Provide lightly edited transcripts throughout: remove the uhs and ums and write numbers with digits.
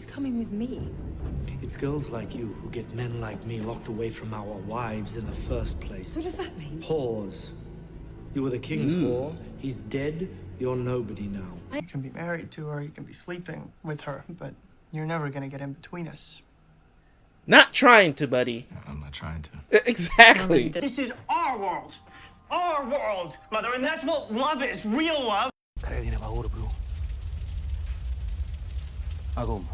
He's coming with me. It's girls like you who get men like me locked away from our wives in the first place. What does that mean? Whores. You were the king's whore. He's dead. You're nobody now. You can be married to her, you can be sleeping with her, but you're never gonna get in between us. Not trying to, buddy. I'm not trying to. Exactly. This is our world! Our world, Mother, and that's what love is, real love! Kaya di na pauro, bro. Agum,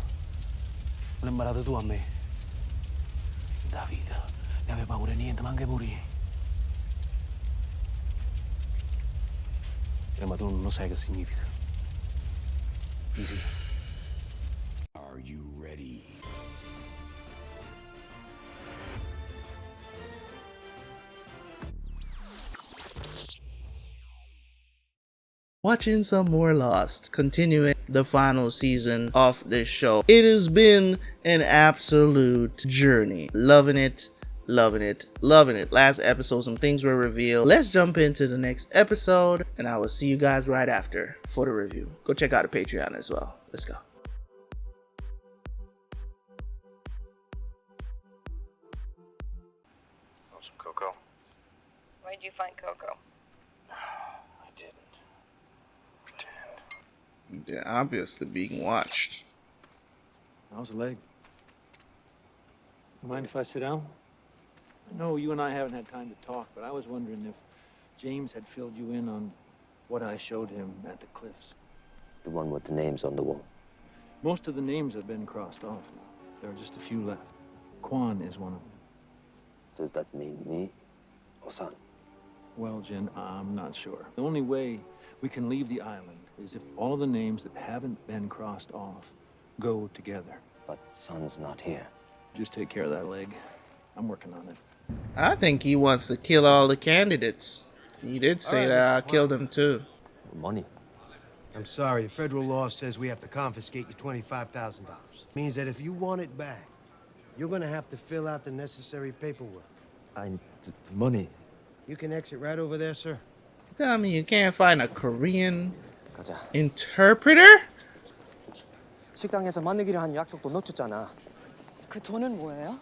walang marado tu ame. David, ne aveva paura niente, ma anche morì. Ma tu non sai che significa. Easy. Are you ready? Watching some more Lost, continuing the final season of this show. It has been an absolute journey. Loving it, loving it, loving it. Last episode, some things were revealed. Let's jump into the next episode, and I will see you guys right after for the review. Go check out the Patreon as well. Let's go. Want some cocoa? Where'd you find Coco? I didn't. Pretend. Yeah, obviously being watched. How's the leg? Mind if I sit down? I know you and I haven't had time to talk, but I was wondering if James had filled you in on what I showed him at the cliffs. The one with the names on the wall. Most of the names have been crossed off. There are just a few left. Quan is one of them. Does that mean me or Sun? Well, Jin, I'm not sure. The only way we can leave the island is if all of the names that haven't been crossed off go together. But Sun's not here. Just take care of that leg. I'm working on it. I think he wants to kill all the candidates. He did say that I'll kill them too. Money. I'm sorry, the federal law says we have to confiscate your $25,000. Means that if you want it back, you're gonna have to fill out the necessary paperwork. Money. You can exit right over there, sir. Tell me you can't find a Korean 가자. interpreter? 식당에서 만나기로 한 약속도 놓쳤잖아. 그 돈은 뭐예요?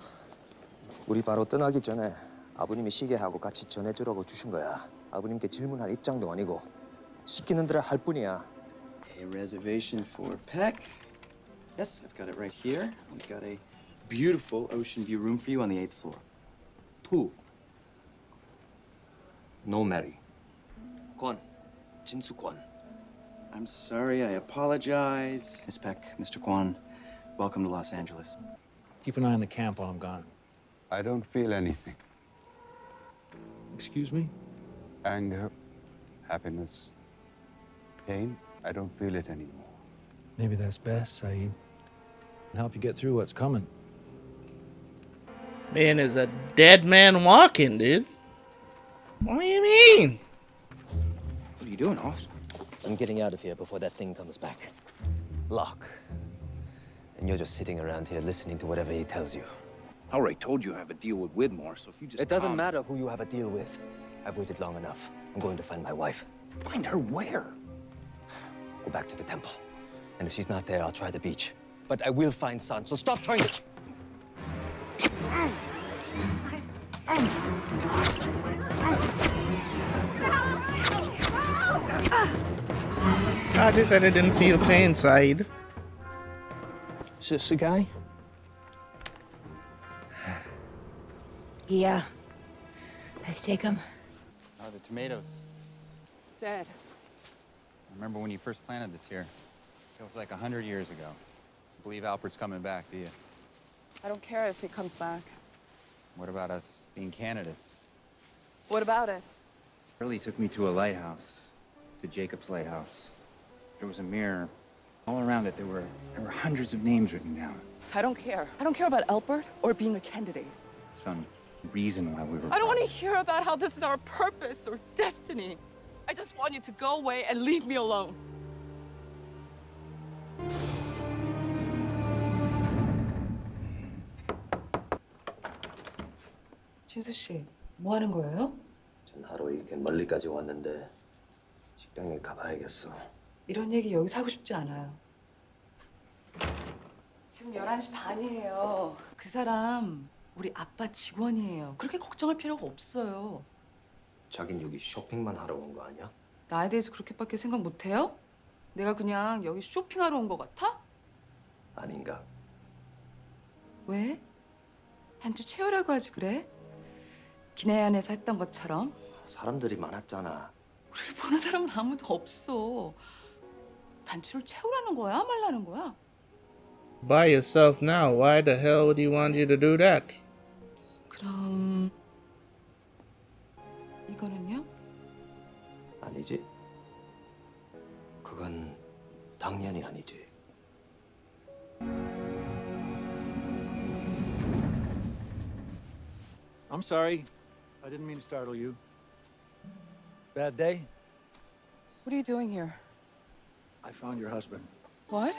우리 바로 떠나기 전에 아버님이 시계하고 같이 전해주라고 주신 거야. 아버님께 질문할 입장도 아니고 시키는 대로 할 뿐이야. A reservation for Peck. Yes, I've got it right here. I've got a beautiful ocean view room for you on the 8th floor. Two. No Mary. 권. 진수 권. I'm sorry, I apologize. Miss Peck, Mr. Kwan, welcome to Los Angeles. Keep an eye on the camp while I'm gone. I don't feel anything. Excuse me? Anger, happiness, pain. I don't feel it anymore. Maybe that's best, Saeed. Help you get through what's coming. Man, is a dead man walking, dude. What do you mean? What are you doing, Hoss? I'm getting out of here before that thing comes back. Locke. And you're just sitting around here listening to whatever he tells you. I already told you I have a deal with Widmore, so if you just It doesn't matter who you have a deal with. I've waited long enough. I'm going to find my wife. Find her where? Go back to the temple. And if she's not there, I'll try the beach. But I will find Sun, so stop trying to... I just said I didn't feel pain, Saeed. Is this the guy? Yeah. Let's take him. Oh, the tomatoes. Dead. I remember when you first planted this here. Feels like 100 years ago. I believe Alpert's coming back, do you? I don't care if he comes back. What about us being candidates? What about it? Early took me to a lighthouse, to Jacob's lighthouse. There was a mirror. All around it, there were hundreds of names written down. I don't care. I don't care about Alpert or being a candidate. Some reason why we were... I don't want to hear about how this is our purpose or destiny. I just want you to go away and leave me alone. 진수 씨, 뭐 하는 거예요? 전 하루 이렇게 멀리까지 왔는데 식당에 가봐야겠어. 이런 얘기 여기서 하고 싶지 않아요. 지금 11시 반이에요. 그 사람 우리 아빠 직원이에요. 그렇게 걱정할 필요가 없어요. 자긴 여기 쇼핑만 하러 온 거 아니야? 나에 대해서 그렇게밖에 생각 못 해요? 내가 그냥 여기 쇼핑하러 온 거 같아? 아닌가? 왜? 단추 채우라고 하지 그래? 기내 안에서 했던 것처럼. 사람들이 많았잖아. 우리를 보는 사람은 아무도 없어. 단추를 채우라는 거야? 말라는 거야? By yourself now. Why the hell would he want you to do that? 그럼 이거는요? 아니지. 그건 당연히 아니지. I'm sorry. I didn't mean to startle you. Bad day? What are you doing here? I found your husband. What?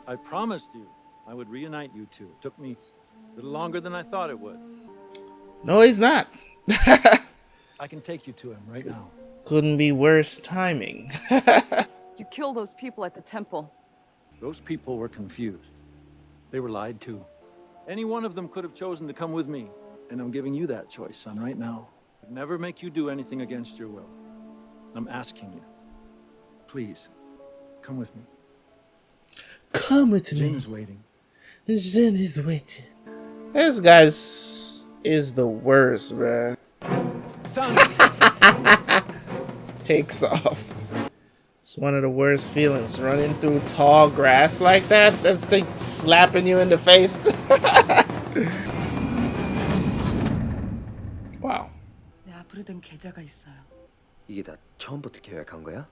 I promised you I would reunite you two. Took me a little longer than I thought it would. No, he's not. I can take you to him right now. Couldn't be worse timing. You killed those people at the temple. Those people were confused. They were lied to. Any one of them could have chosen to come with me, and I'm giving you that choice, son, right now. I'd never make you do anything against your will. I'm asking you. Please, come with me. Come with me. Jin is waiting. Jin is waiting. This guy is the worst, bruh. Son! Takes off. It's one of the worst feelings. Running through tall grass like that. That's thing slapping you in the face. Wow. 내 앞으로 든 계좌가 있어요. 이게 다 처음부터 계획한 거야?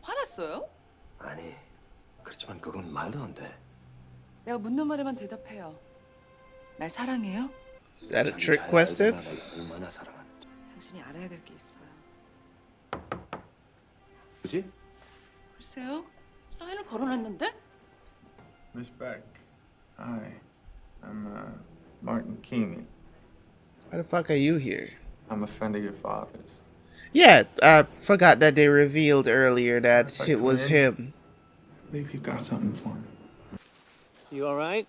화났어요? 아니, 그렇지만 그건 말도 안 돼. 내가 묻는 말에만 대답해요. 날 사랑해요? Is that a trick question? 얼마나 사랑하는지. 당신이 알아야 될 게 있어요. 뭐지? 글쎄요. 사인을 걸어놨는데? Miss Beck, hi. I'm Martin Keeney. Why the fuck are you here? I'm a friend of your father's. Yeah, I forgot that they revealed earlier that it was him. I believe you got something for me. You all right?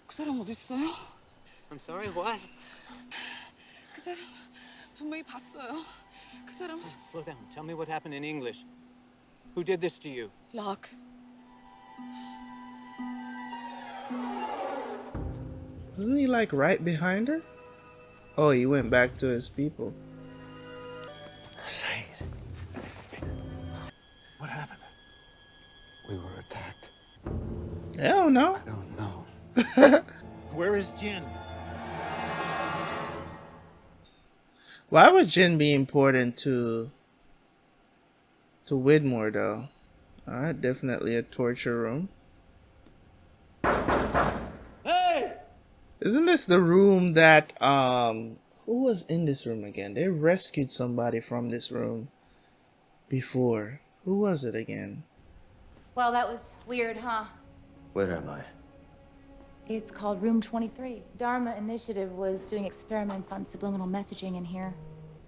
그 사람 어디 있어요? I'm sorry, what? 그 사람 분명히 봤어요. 그 사람 Slow down. Tell me what happened in English. Who did this to you? Locke. Wasn't he like right behind her? Oh, he went back to his people. What happened? We were attacked. Hell no. I don't know. Where is Jin? Why would Jin be important to Widmore though? Alright, definitely a torture room. Hey! Isn't this the room that who was in this room again? They rescued somebody from this room before. Who was it again? Well, that was weird, huh? Where am I? It's called Room 23. Dharma Initiative was doing experiments on subliminal messaging in here.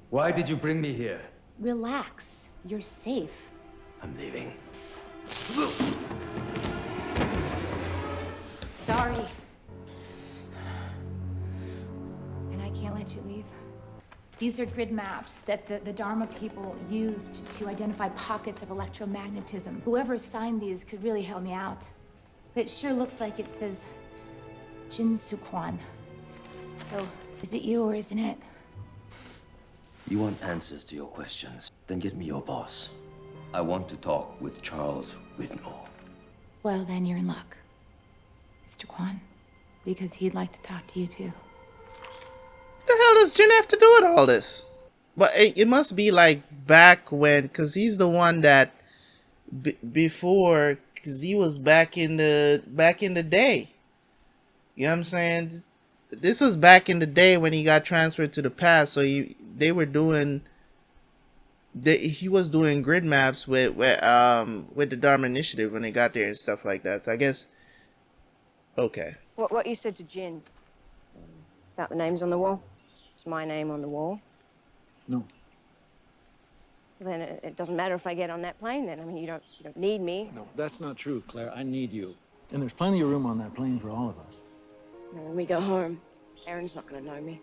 Why did you bring me here? Relax. You're safe. I'm leaving. Sorry. And I can't let you leave. These are grid maps that the Dharma people used to identify pockets of electromagnetism. Whoever signed these could really help me out. But it sure looks like it says Jin Soo-kwon. So, is it you or isn't it? You want answers to your questions? Then get me your boss. I want to talk with Charles Widmore. Well, then you're in luck, Mr. Kwon, because he'd like to talk to you too. What the hell does Jin have to do with all this? But it must be like back when, because he's the one that before, because he was back in the day. You know what I'm saying? This was back in the day when he got transferred to the past. So he was doing grid maps with the Dharma Initiative when they got there and stuff like that. So I guess, okay. What you said to Jin about the names on the wall? It's my name on the wall. No. Then it doesn't matter if I get on that plane. Then I mean, you don't need me. No, that's not true, Claire. I need you. And there's plenty of room on that plane for all of us. Now, when we go home, Aaron's not going to know me.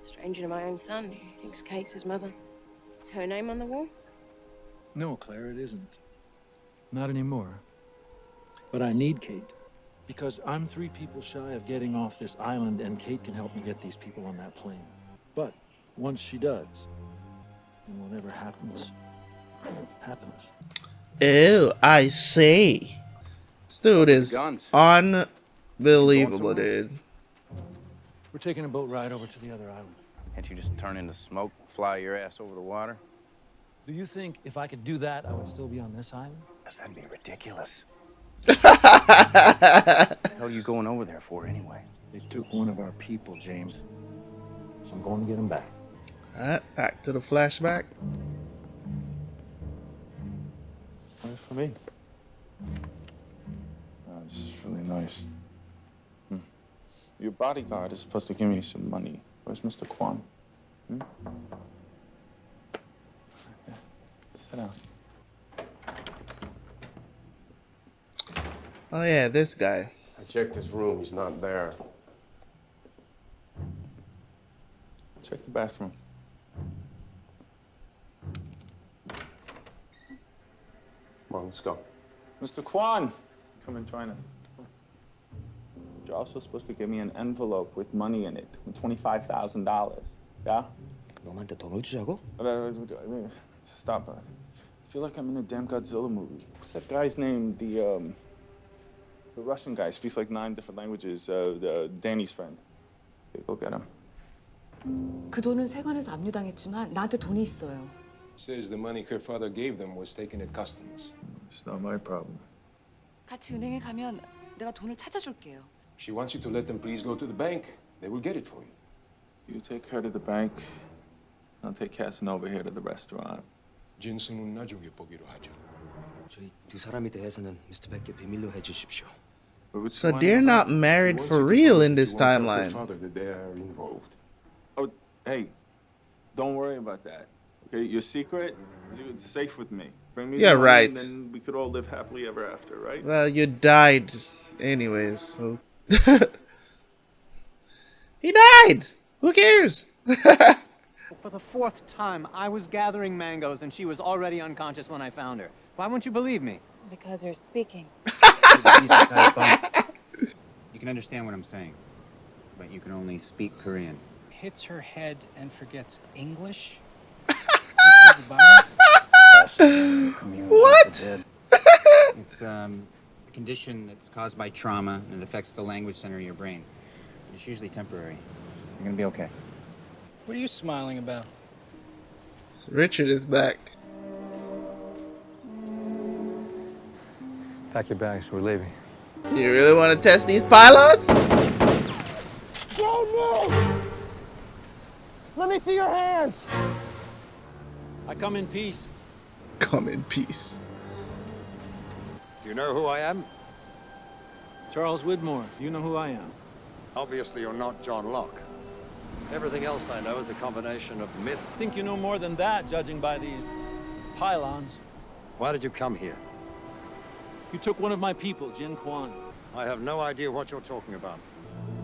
Stranger to my own son who thinks Kate's his mother. Is her name on the wall? No, Claire, it isn't. Not anymore. But I need Kate. Because I'm 3 people shy of getting off this island, and Kate can help me get these people on that plane. But once she does, then whatever happens, happens. Ew, I see. This dude is unbelievable, dude. We're taking a boat ride over to the other island. Can't you just turn into smoke, fly your ass over the water? Do you think if I could do that, I would still be on this island? Because that'd be ridiculous. What the hell are you going over there for anyway? They took one of our people, James. So I'm going to get him back. Alright, back to the flashback. Wait for me. This is really nice. Your bodyguard is supposed to give me some money. Where's Mr. Kwan? Yeah, sit down. Oh yeah, this guy. I checked his room. He's not there. Check the bathroom. Come on, let's go. Mr. Kwan! Come and join us. You're also supposed to give me an envelope with money in it, with $25,000. Yeah? 너한테 돈을 주자고? Stop. I feel like I'm in a damn Godzilla movie. What's that guy's name? The Russian guy speaks like 9 different languages. Danny's friend. Okay, go get him. 그 돈은 세관에서 압류당했지만 나한테 돈이 있어요. Says the money her father gave them was taken at customs. It's not my problem. 같이 은행에 가면 내가 돈을 찾아줄게요. She wants you to let them please go to the bank. They will get it for you. You take her to the bank. I'll take Casanova here to the restaurant. 진수는 나중에 보기로 하죠. 저희 2 사람에 대해서는 미스터 백께 비밀로 해주십시오. So they're not married for real in this timeline. They are involved. Oh, hey, don't worry about that. Okay, your secret is safe with me. Bring me Yeah, the money, right. And then we could all live happily ever after, right? Well, you died anyways, so. He died! Who cares? For the 4th time, I was gathering mangoes and she was already unconscious when I found her. Why won't you believe me? Because you're speaking. You can understand what I'm saying, but you can only speak Korean. Hits her head and forgets English? What? It's a condition that's caused by trauma and it affects the language center of your brain. It's usually temporary. You're gonna be okay. What are you smiling about? Richard is back. Pack your bags, we're leaving. You really want to test these pilots? Don't move! Let me see your hands! I come in peace. Come in peace. Do you know who I am? Charles Widmore, you know who I am. Obviously, you're not John Locke. Everything else I know is a combination of myth. I think you know more than that, judging by these pylons. Why did you come here? You took one of my people, Jin Kwan. I have no idea what you're talking about.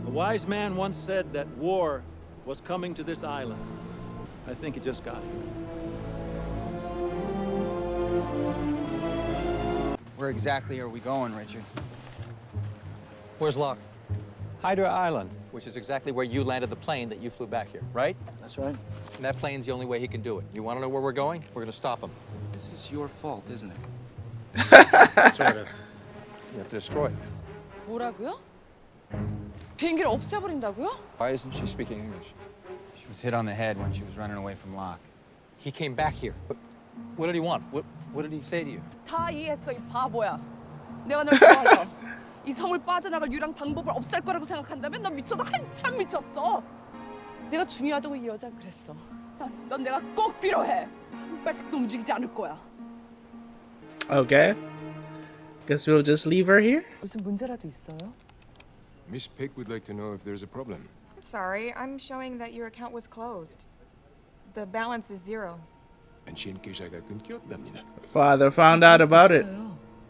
A wise man once said that war was coming to this island. I think it just got here. Where exactly are we going, Richard? Where's Locke? Hydra Island, which is exactly where you landed the plane that you flew back here, right? That's right. And that plane's the only way he can do it. You want to know where we're going? We're going to stop him. This is your fault, isn't it? Sort of. You have to destroy it. 뭐라고요? 비행기를 없애버린다고요? Why isn't she speaking English? She was hit on the head when she was running away from Locke. He came back here. What did he want? What did he say to you? 다 이해했어, 이 바보야. 내가 널 좋아해서 이 섬을 빠져나갈 유일한 방법을 없앨 거라고 생각한다면 넌 미쳐도 한참 미쳤어. 내가 중요하다고 이 여자 그랬어. 넌 내가 꼭 필요해. 빨짝도 움직이지 않을 거야. Okay. Guess we'll just leave her here? 무슨 문제라도 있어요? Miss Pick would like to know if there's a problem. I'm sorry, I'm showing that your account was closed. The balance is 0. 안신 계좌가 끊겼답니다. Father found out about it.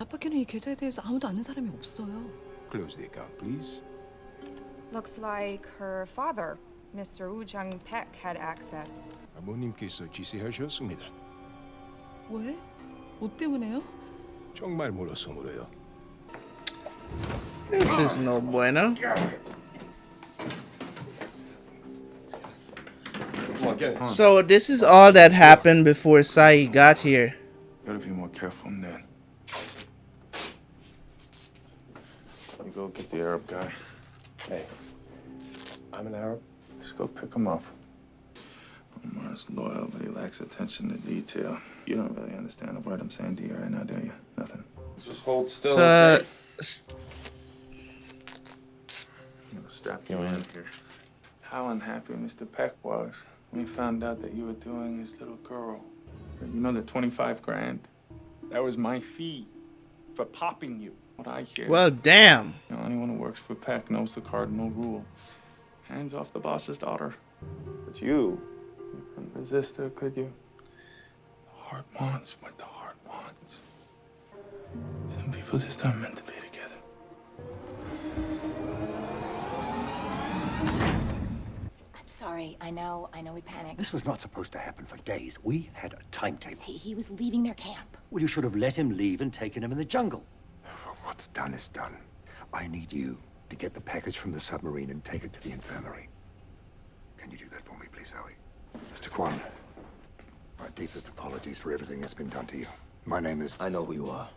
아빠께는 이 계좌에 대해서 아무도 아는 사람이 없어요. Close the account, please. Looks like her father, Mr. Woo Jung-paek, had access. 아버님께서 지시하셨습니다. 왜? 뭐 때문에요? 정말 몰라서 물어요. This is no bueno. So this is all that happened before Sai got here. Gotta be more careful, man. You go get the Arab guy. Hey, I'm an Arab. Just go pick him up. Omar's loyal, but he lacks attention to detail. You don't really understand a word I'm saying to you right now, do you? Nothing. Just hold still. So, okay? I'm gonna strap you in here. How unhappy Mr. Peck was when he found out that you were doing his little girl. You know the 25 grand? That was my fee for popping you. What I hear. well, damn. You know, anyone who works for Peck knows the cardinal rule. Hands off the boss's daughter. But you couldn't resist her, could you? The heart wants what the heart wants. Some people just aren't meant to be together. I'm sorry. I know we panicked. This was not supposed to happen for days. We had a timetable. He was leaving their camp. Well, you should have let him leave and taken him in the jungle. What's done is done. I need you to get the package from the submarine and take it to the infirmary. Can you do that for me, please, Zoe? Mr. Kwan, my deepest apologies for everything that's been done to you. My name is... I know who you are.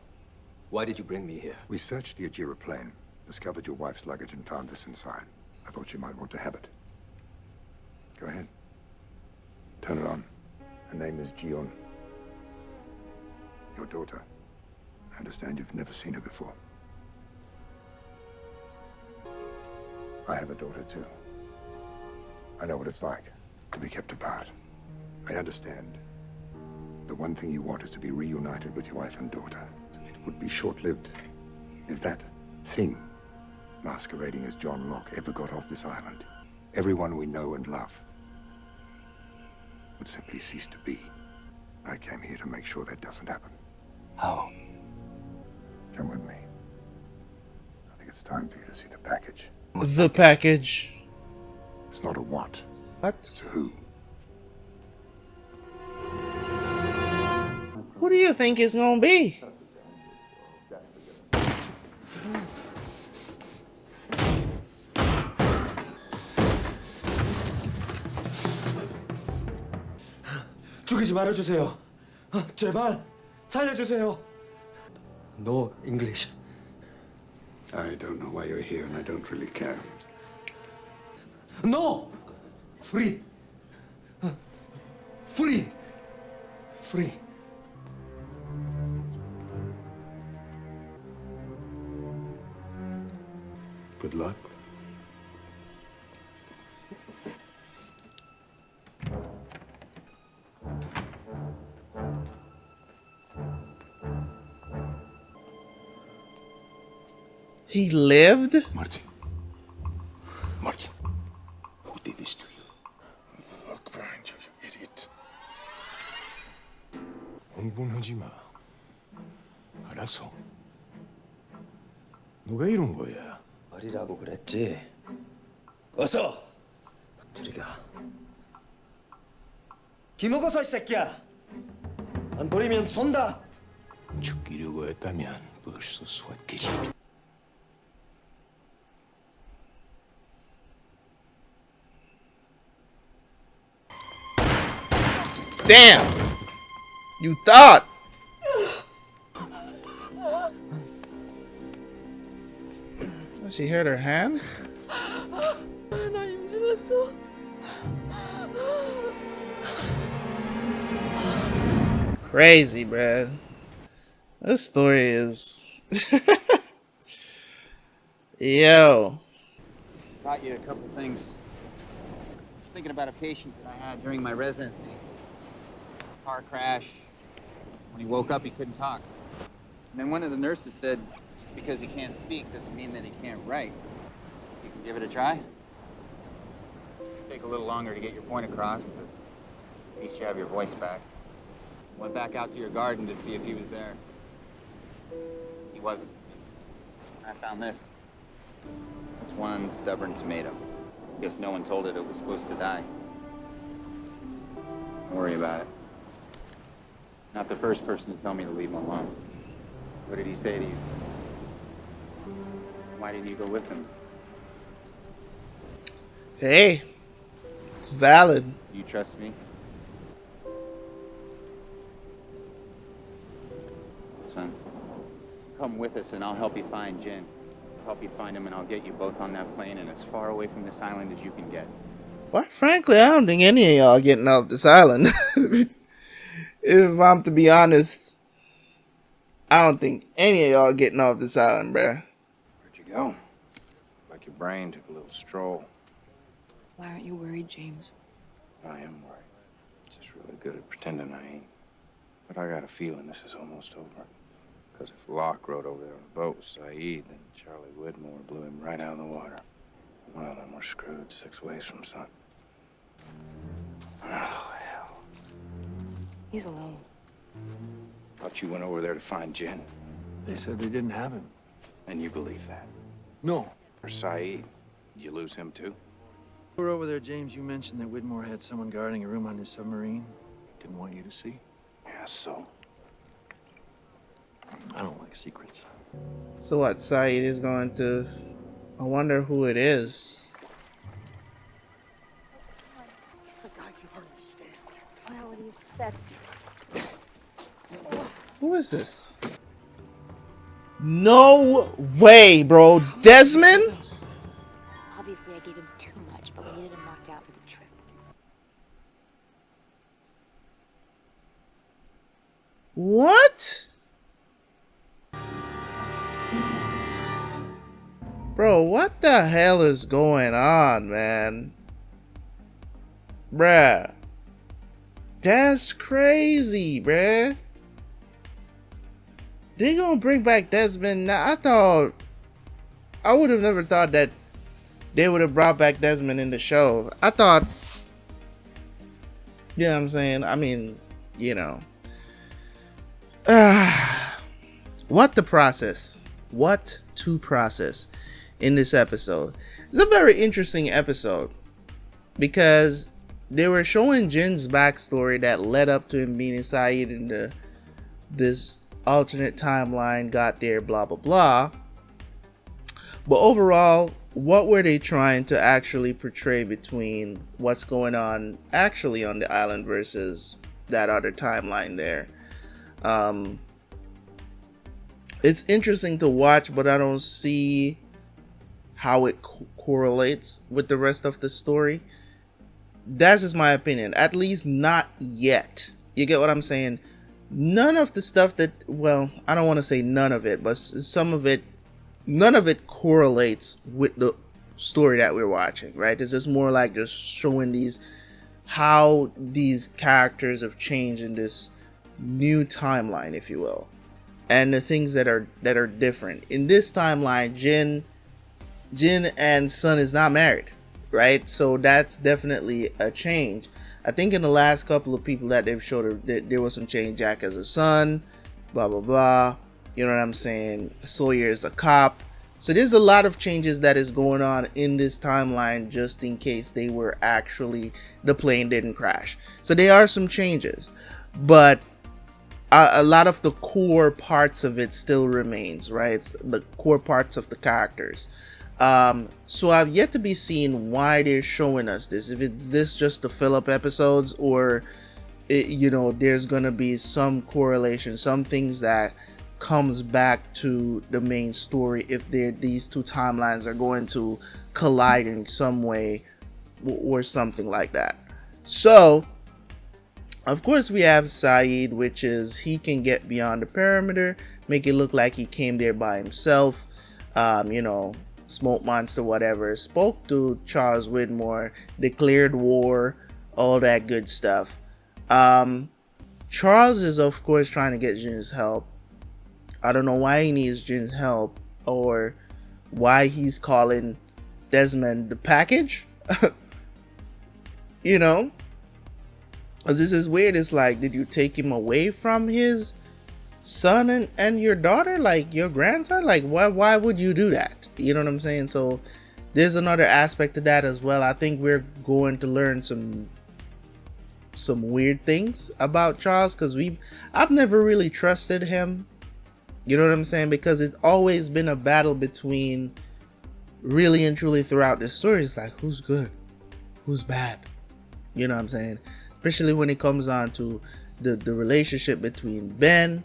Why did you bring me here? We searched the Ajira plane, discovered your wife's luggage, and found this inside. I thought you might want to have it. Go ahead. Turn it on. Her name is Jion. Your daughter. I understand you've never seen her before. I have a daughter, too. I know what it's like to be kept apart. I understand. The one thing you want is to be reunited with your wife and daughter. It would be short-lived if that thing, masquerading as John Locke, ever got off this island. Everyone we know and love would simply cease to be. I came here to make sure that doesn't happen. How? Come with me. I think it's time for you to see the package. The package. It's not a what. What? It's a who. Who do you think it's gonna be? 죽이지 말아주세요. 제발 살려주세요. No English. I don't know why you're here, and I don't really care. No! Free! Free! Free! Good luck. He lived? Martin. Martin. Who did this to you? Look behind you, you idiot. 흥분하지 마. 알았어. 누가 이런 거야? 말이라고 그랬지. 어서! 저리가. 기먹어서 이 새끼야. 안 버리면 쏜다. 죽이려고 했다면 벌써 쏘았겠지. Damn! You thought! She hurt her hand? 나 임신했어. Crazy, bruh. This story is... Yo. Brought you a couple things. I was thinking about a patient that I had during my residency. Car crash. When he woke up, he couldn't talk. And then one of the nurses said, just because he can't speak doesn't mean that he can't write. You can give it a try. It'll take a little longer to get your point across, but at least you have your voice back. Went back out to your garden to see if he was there. wasn't. I found this. It's one stubborn tomato. Guess no one told it was supposed to die. Don't worry about it. Not the first person to tell me to leave him alone. What did he say to you? Why didn't you go with him? Hey, it's valid. You trust me? Son, come with us and I'll help you find Jin. I'll help you find him and I'll get you both on that plane and as far away from this island as you can get. Quite frankly, I don't think any of y'all are getting off this island. If I'm to be honest, I don't think any of y'all are getting off this island, bruh. Where'd you go? Like your brain took a little stroll. Why aren't you worried, James? I am worried. Just really good at pretending I ain't. But I got a feeling this is almost over. Because if Locke rode over there on a boat with Saeed, then Charlie Widmore blew him right out of the water. Well, then we're screwed 6 ways from Sun. Oh, hell. He's alone. Thought you went over there to find Jin. They said they didn't have him. And you believe that? No. Or Saeed? Did you lose him too? We were over there, James. You mentioned that Widmore had someone guarding a room on his submarine. Didn't want you to see. Yeah, so? I don't like secrets. So what, Saeed is going to... I wonder who it is. The guy can hardly stand. Well, what do you expect? Who is this? No way, bro. Desmond? Obviously, I gave him too much, but we needed him knocked out for the trip. What? Bro, what the hell is going on, man? Bruh. That's crazy, bruh. They gonna bring back Desmond now. I would have never thought that they would have brought back Desmond in the show. I thought, you know what I'm saying? I mean, you know. What to process in this episode. It's a very interesting episode because they were showing Jin's backstory that led up to him being inside in this alternate timeline, got there, blah blah blah. But overall, what were they trying to actually portray between what's going on actually on the island versus that other timeline there? It's interesting to watch, but I don't see how it correlates with the rest of the story. That's just my opinion. At least not yet. You get what I'm saying? None of the stuff that, well, I don't want to say none of it, but some of it, none of it correlates with the story that we're watching, right? It's just more like just showing how these characters have changed in this new timeline, if you will, and the things that are different in this timeline. Jin and Sun is not married, right? So that's definitely a change. I think in the last couple of people that they've showed, there was some change. Jack as a son, blah blah blah, you know what I'm saying? Sawyer is a cop. So there's a lot of changes that is going on in this timeline, just in case they were actually, the plane didn't crash. So there are some changes, but a lot of the core parts of it still remains, right? It's the core parts of the characters. So I've yet to be seen why they're showing us this. If it's this just to fill up episodes, or there's gonna be some correlation, some things that comes back to the main story if these two timelines are going to collide in some way or something like that. So of course we have Saeed, which is he can get beyond the perimeter, make it look like he came there by himself, smoke monster, whatever, spoke to Charles Widmore, declared war, all that good stuff. Charles is of course trying to get Jin's help. I don't know why he needs Jin's help, or why he's calling Desmond the package. Because this is weird. It's like, did you take him away from his son and your daughter, like your grandson? Like why would you do that? You know what I'm saying? So there's another aspect to that as well. I think we're going to learn some weird things about Charles, because I've never really trusted him. You know what I'm saying? Because it's always been a battle between, really and truly throughout this story, it's like, who's good? Who's bad? You know what I'm saying? Especially when it comes on to the relationship between Ben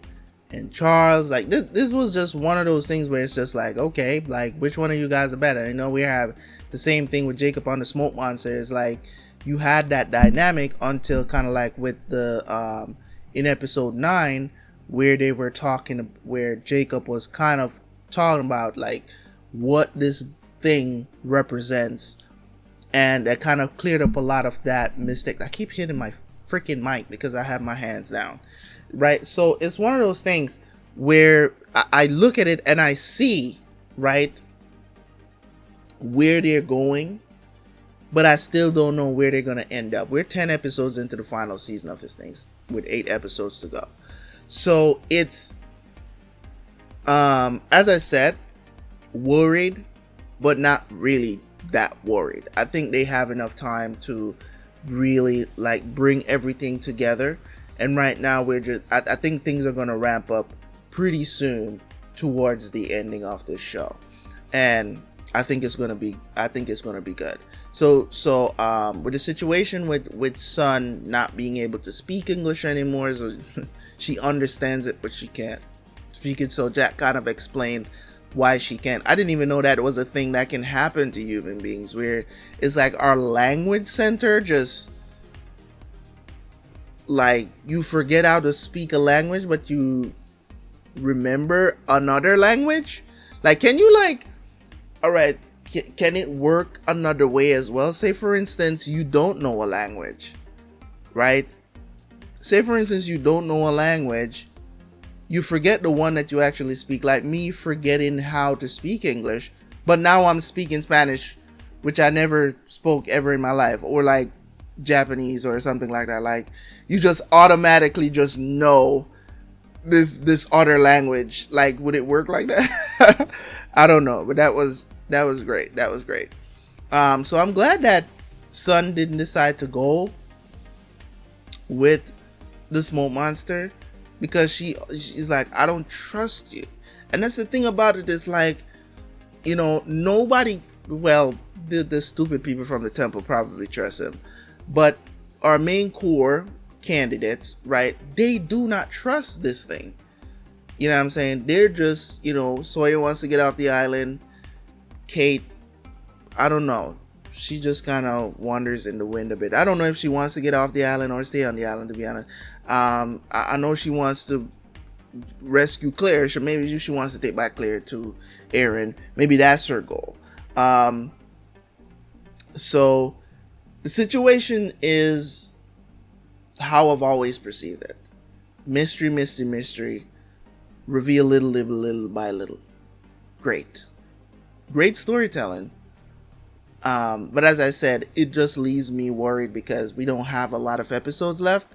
and Charles. Like this was just one of those things where it's just like, okay, like which one of you guys are better? I know we have the same thing with Jacob on the Smoke Monster. It's like you had that dynamic until kind of like with the in episode 9, where they were talking, where Jacob was kind of talking about like what this thing represents, and that kind of cleared up a lot of that mistake. I keep hitting my freaking mic because I have my hands down, right? So it's one of those things where I look at it and I see, right, where they're going, but I still don't know where they're going to end up. We're 10 episodes into the final season of this thing with 8 episodes to go. So it's, as I said, worried, but not really that worried. I think they have enough time to really like bring everything together. And right now we're just, I think things are going to ramp up pretty soon towards the ending of this show. And I think it's going to be good. So with the situation with Sun not being able to speak English anymore, so she understands it, but she can't speak it. So Jack kind of explained why she can't. I didn't even know that was a thing that can happen to human beings, where it's like our language center just like you forget how to speak a language, but you remember another language. Like, can you like, all right, can it work another way as well? Say for instance, you don't know a language, right? Say for instance, you don't know a language, you forget the one that you actually speak, like me forgetting how to speak English, but now I'm speaking Spanish, which I never spoke ever in my life, or like Japanese or something like that. Like you just automatically just know this other language. Like, would it work like that? I don't know, but that was great. That was great. So I'm glad that Sun didn't decide to go with the Smoke Monster, because she's like, I don't trust you. And that's the thing about it, is like, you know, nobody, well, the stupid people from the temple probably trust him, but our main core candidates, right, they do not trust this thing. You know what I'm saying? They're just, you know, Sawyer wants to get off the island. Kate, I don't know, she just kind of wanders in the wind a bit. I don't know if she wants to get off the island or stay on the island, to be honest. I know she wants to rescue Claire, so maybe she wants to take back Claire to Aaron. Maybe that's her goal. So the situation is how I've always perceived it. Mystery, mystery, mystery. Reveal little by little. Great storytelling. But as I said, it just leaves me worried because we don't have a lot of episodes left.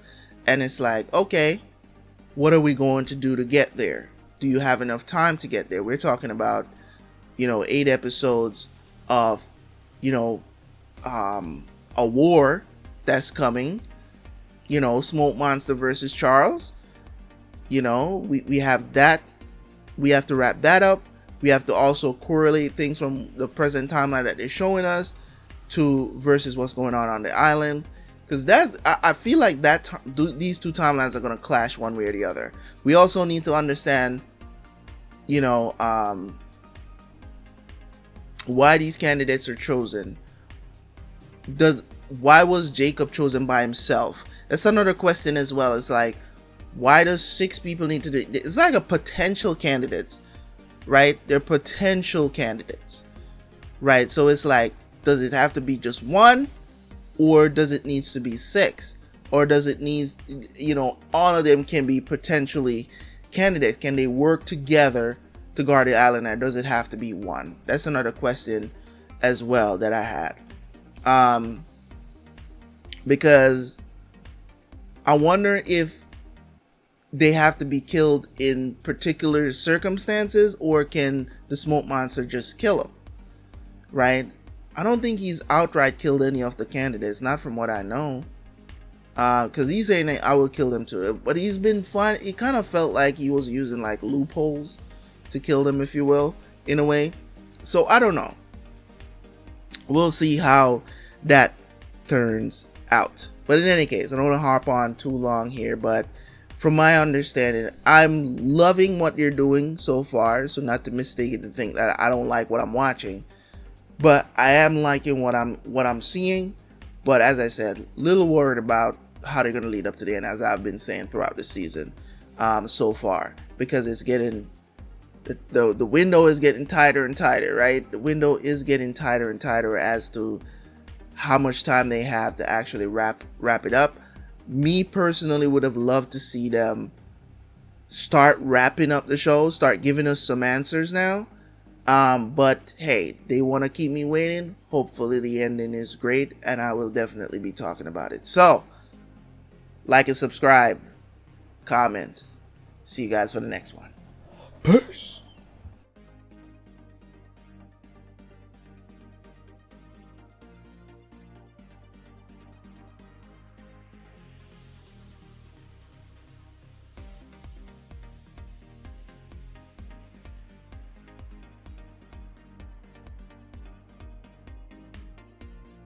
And it's like, okay, what are we going to do to get there? Do you have enough time to get there? We're talking about, 8 episodes of, a war that's coming, Smoke Monster versus Charles. We have that. We have to wrap that up. We have to also correlate things from the present timeline that they're showing us to versus what's going on the island. Because I feel like these two timelines are going to clash one way or the other. We also need to understand, why these candidates are chosen. Why was Jacob chosen by himself? That's another question as well. It's like, why does 6 people need to do it? It's like a potential candidates, right? They're potential candidates, right? So it's like, does it have to be just one, or does it needs to be 6, or does it needs, all of them can be potentially candidates? Can they work together to guard the island, or does it have to be one? That's another question as well that I had, because I wonder if they have to be killed in particular circumstances, or can the smoke monster just kill them? Right? I don't think he's outright killed any of the candidates, not from what I know. Because he's saying that I will kill them too, but he's been fine. It kind of felt like he was using like loopholes to kill them, if you will, in a way. So I don't know. We'll see how that turns out. But in any case, I don't want to harp on too long here, but from my understanding, I'm loving what you're doing so far. So not to mistake it to think that I don't like what I'm watching, but I am liking what I'm seeing. But as I said, little worried about how they're going to lead up to the end, as I've been saying throughout the season so far, because it's getting the window is getting tighter and tighter, right? The window is getting tighter and tighter as to how much time they have to actually wrap it up. Me personally would have loved to see them start wrapping up the show, start giving us some answers now. But hey, they want to keep me waiting. Hopefully the ending is great, and I will definitely be talking about it. So, like and subscribe, comment. See you guys for the next one. Peace.